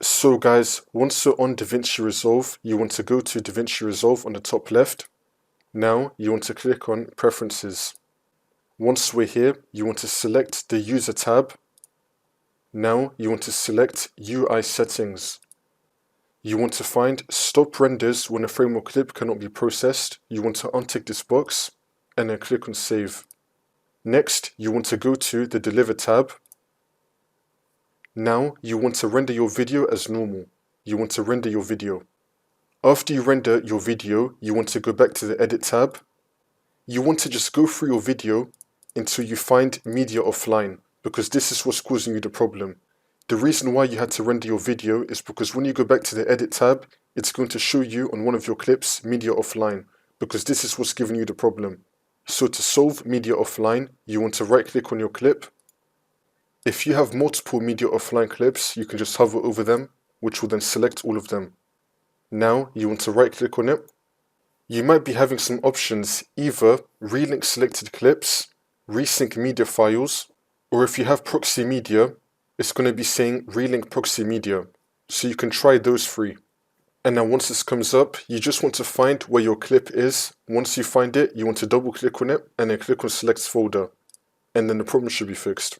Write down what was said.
So guys, once you're on DaVinci Resolve, you want to go to DaVinci Resolve on the top left. Now you want to click on Preferences. Once we're here, you want to select the User tab. Now you want to select UI Settings. You want to find Stop Renders when a frame or clip cannot be processed. You want to untick this box and then click on Save. Next, you want to go to the Deliver tab. Now you want to render your video as normal. You want to render your video. After you render your video, you want to go back to the Edit tab. You want to just go through your video until you find Media Offline, because this is what's causing you the problem. The reason why you had to render your video is because when you go back to the Edit tab, it's going to show you on one of your clips Media Offline, because this is what's giving you the problem. So to solve Media Offline, you want to right click on your clip. If you have multiple Media Offline clips, you can just hover over them, which will then select all of them. Now you want to right click on it. You might be having some options, either relink selected clips, resync media files, or if you have proxy media, it's going to be saying relink proxy media. So you can try those three. And now once this comes up, you just want to find where your clip is. Once you find it, you want to double click on it and then click on select folder. And then the problem should be fixed.